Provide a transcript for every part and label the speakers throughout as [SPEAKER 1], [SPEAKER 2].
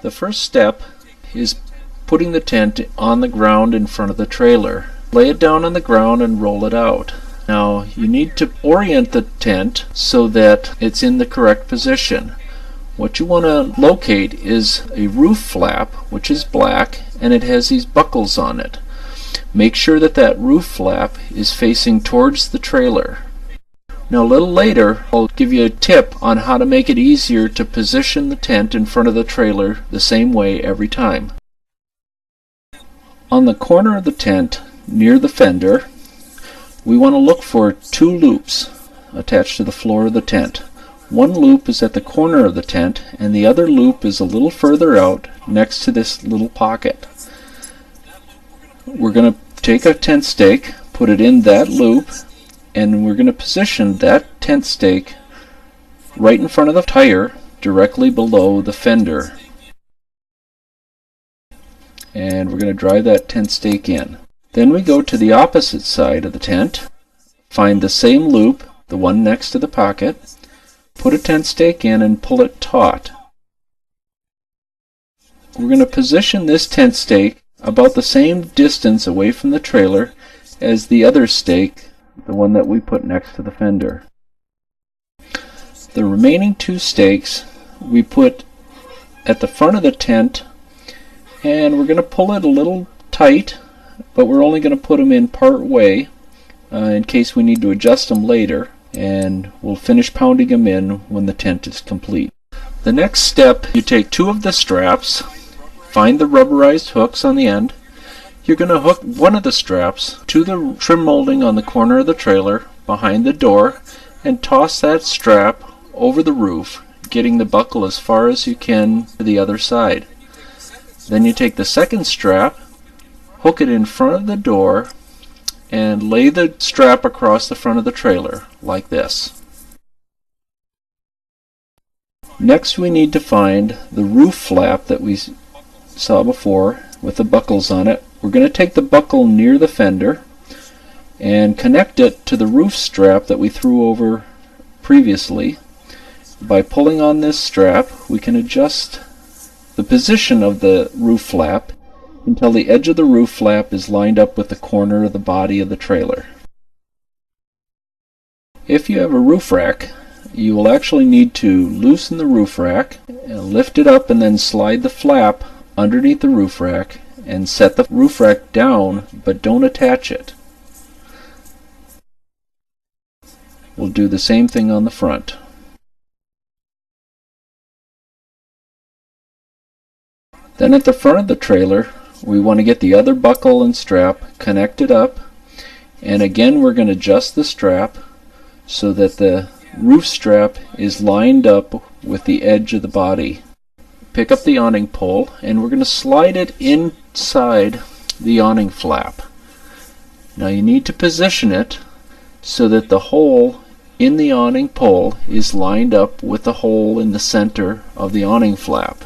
[SPEAKER 1] The first step is putting the tent on the ground in front of the trailer. Lay it down on the ground and roll it out. Now you need to orient the tent so that it's in the correct position. What you want to locate is a roof flap, which is black, and it has these buckles on it. Make sure that that roof flap is facing towards the trailer. Now a little later I'll give you a tip on how to make it easier to position the tent in front of the trailer the same way every time. On the corner of the tent near the fender, we want to look for two loops attached to the floor of the tent. One loop is at the corner of the tent and the other loop is a little further out next to this little pocket. We're going to take a tent stake, put it in that loop, and we're going to position that tent stake right in front of the tire directly below the fender. And we're going to drive that tent stake in. Then we go to the opposite side of the tent, find the same loop, the one next to the pocket, put a tent stake in and pull it taut. We're going to position this tent stake about the same distance away from the trailer as the other stake, the one that we put next to the fender. The remaining two stakes we put at the front of the tent, and we're going to pull it a little tight, but we're only going to put them in part way in case we need to adjust them later, and we'll finish pounding them in when the tent is complete. The next step, you take two of the straps, find the rubberized hooks on the end. You're going to hook one of the straps to the trim molding on the corner of the trailer behind the door and toss that strap over the roof, getting the buckle as far as you can to the other side. Then you take the second strap, hook it in front of the door, and lay the strap across the front of the trailer like this. Next we need to find the roof flap that we saw before with the buckles on it. We're going to take the buckle near the fender and connect it to the roof strap that we threw over previously. By pulling on this strap, we can adjust the position of the roof flap until the edge of the roof flap is lined up with the corner of the body of the trailer. If you have a roof rack, you will actually need to loosen the roof rack, and lift it up and then slide the flap underneath the roof rack and set the roof rack down, but don't attach it. We'll do the same thing on the front. Then at the front of the trailer, we want to get the other buckle and strap connected up, and again we're going to adjust the strap so that the roof strap is lined up with the edge of the body. Pick up the awning pole and we're going to slide it inside the awning flap. Now you need to position it so that the hole in the awning pole is lined up with the hole in the center of the awning flap.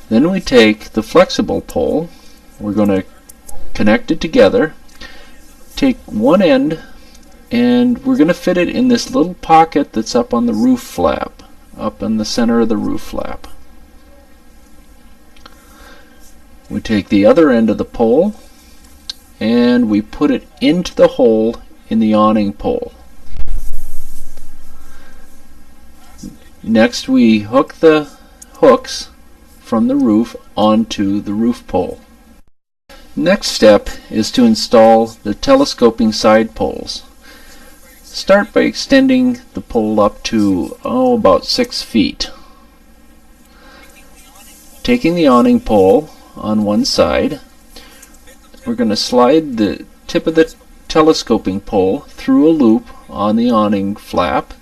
[SPEAKER 1] Then we take the flexible pole, we're going to connect it together, take one end, and we're going to fit it in this little pocket that's up on the roof flap, up in the center of the roof flap. We take the other end of the pole and we put it into the hole in the awning pole. Next we hook the hooks from the roof onto the roof pole. Next step is to install the telescoping side poles. Start by extending the pole up to about 6 feet. Taking the awning pole on one side, we're going to slide the tip of the telescoping pole through a loop on the awning flap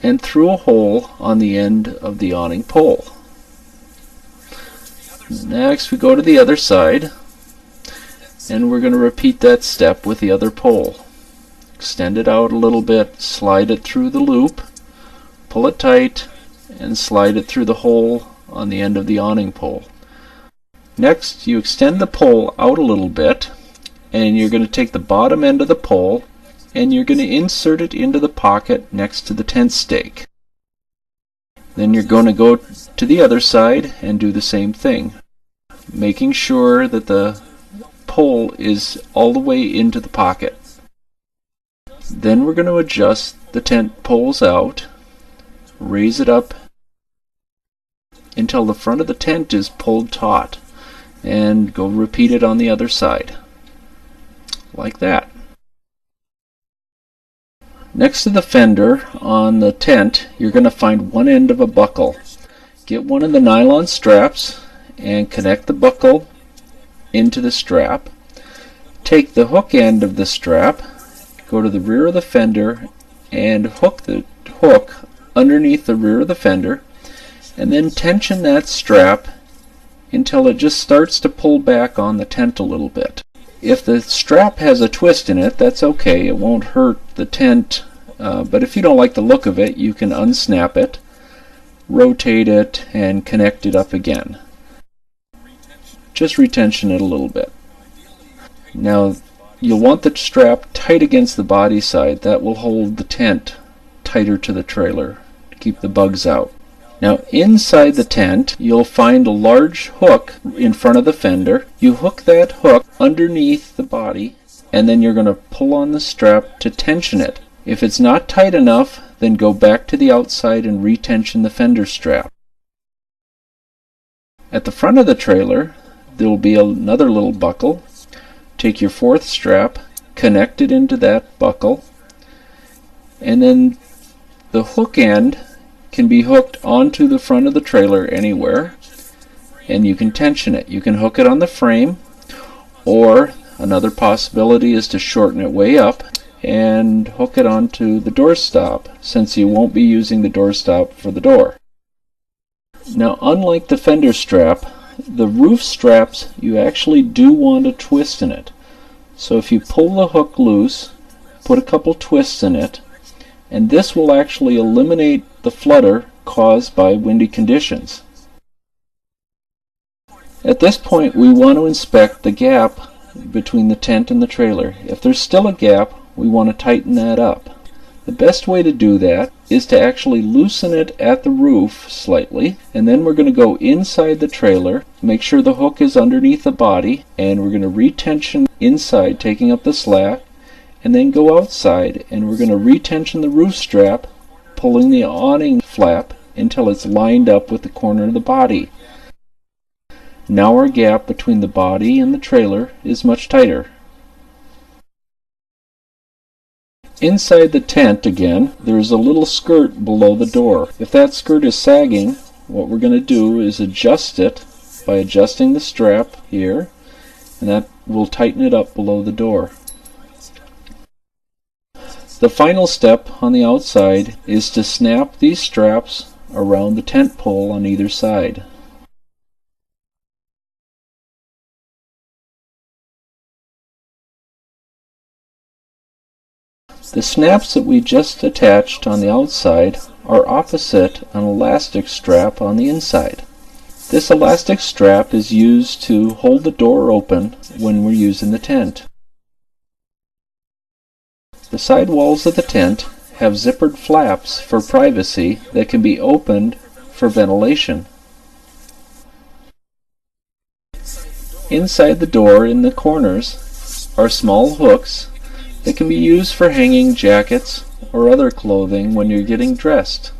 [SPEAKER 1] and through a hole on the end of the awning pole. Next we go to the other side and we're going to repeat that step with the other pole. Extend it out a little bit, slide it through the loop, pull it tight, and slide it through the hole on the end of the awning pole. Next, you extend the pole out a little bit, and you're going to take the bottom end of the pole, and you're going to insert it into the pocket next to the tent stake. Then you're going to go to the other side and do the same thing, making sure that the pole is all the way into the pocket. Then we're going to adjust the tent poles out, raise it up until the front of the tent is pulled taut, and go repeat it on the other side, like that. Next to the fender on the tent, you're going to find one end of a buckle. Get one of the nylon straps and connect the buckle into the strap. Take the hook end of the strap, go to the rear of the fender, and hook the hook underneath the rear of the fender, and then tension that strap until it just starts to pull back on the tent a little bit. If the strap has a twist in it, that's okay, it won't hurt the tent, but if you don't like the look of it, you can unsnap it, rotate it, and connect it up again. Just retension it a little bit. Now you'll want the strap tight against the body side. That will hold the tent tighter to the trailer to keep the bugs out. Now inside the tent you'll find a large hook in front of the fender. You hook that hook underneath the body, and then you're going to pull on the strap to tension it. If it's not tight enough, then go back to the outside and retension the fender strap. At the front of the trailer there will be another little buckle. Take your fourth strap, connect it into that buckle, and then the hook end can be hooked onto the front of the trailer anywhere, and you can tension it. You can hook it on the frame, or another possibility is to shorten it way up and hook it onto the doorstop, since you won't be using the doorstop for the door. Now, unlike the fender strap, the roof straps, you actually do want a twist in it. So if you pull the hook loose, put a couple twists in it, and this will actually eliminate the flutter caused by windy conditions. At this point we want to inspect the gap between the tent and the trailer. If there's still a gap, we want to tighten that up. The best way to do that is to actually loosen it at the roof slightly, and then we're going to go inside the trailer, make sure the hook is underneath the body, and we're going to retension inside, taking up the slack, and then go outside and we're going to retension the roof strap, pulling the awning flap until it's lined up with the corner of the body. Now our gap between the body and the trailer is much tighter. Inside the tent, again, there is a little skirt below the door. If that skirt is sagging, what we're going to do is adjust it by adjusting the strap here, and that will tighten it up below the door. The final step on the outside is to snap these straps around the tent pole on either side. The snaps that we just attached on the outside are opposite an elastic strap on the inside. This elastic strap is used to hold the door open when we're using the tent. The side walls of the tent have zippered flaps for privacy that can be opened for ventilation. Inside the door in the corners are small hooks that can be used for hanging jackets or other clothing when you're getting dressed.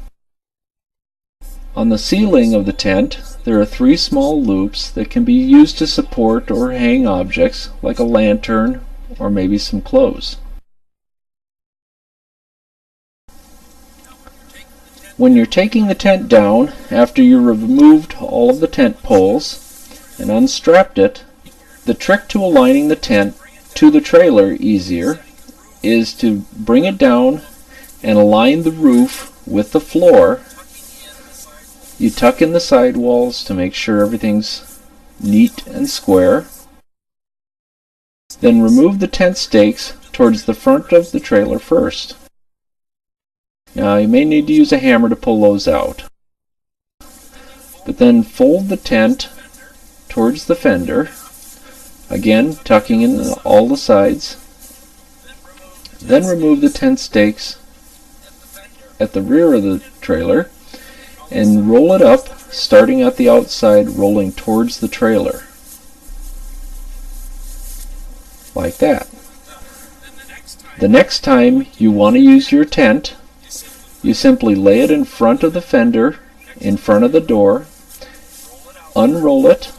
[SPEAKER 1] On the ceiling of the tent there are 3 small loops that can be used to support or hang objects like a lantern or maybe some clothes. When you're taking the tent down, after you removed all of the tent poles and unstrapped it, the trick to aligning the tent to the trailer easier is to bring it down and align the roof with the floor. You tuck in the side walls to make sure everything's neat and square. Then remove the tent stakes towards the front of the trailer first. Now you may need to use a hammer to pull those out. But then fold the tent towards the fender, again tucking in all the sides. Then remove the tent stakes at the rear of the trailer and roll it up, starting at the outside, rolling towards the trailer. Like that. The next time you want to use your tent, you simply lay it in front of the fender, in front of the door, unroll it,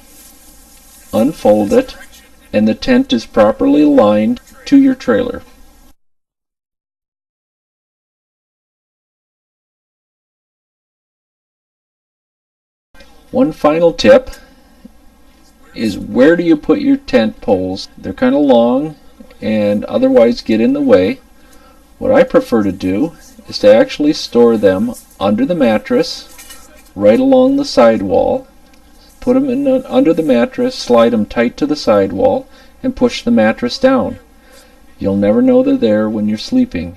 [SPEAKER 1] unfold it, and the tent is properly aligned to your trailer. One final tip is, where do you put your tent poles? They're kind of long and otherwise get in the way. What I prefer to do is to actually store them under the mattress, right along the sidewall. Put them in under the mattress, slide them tight to the sidewall, and push the mattress down. You'll never know they're there when you're sleeping.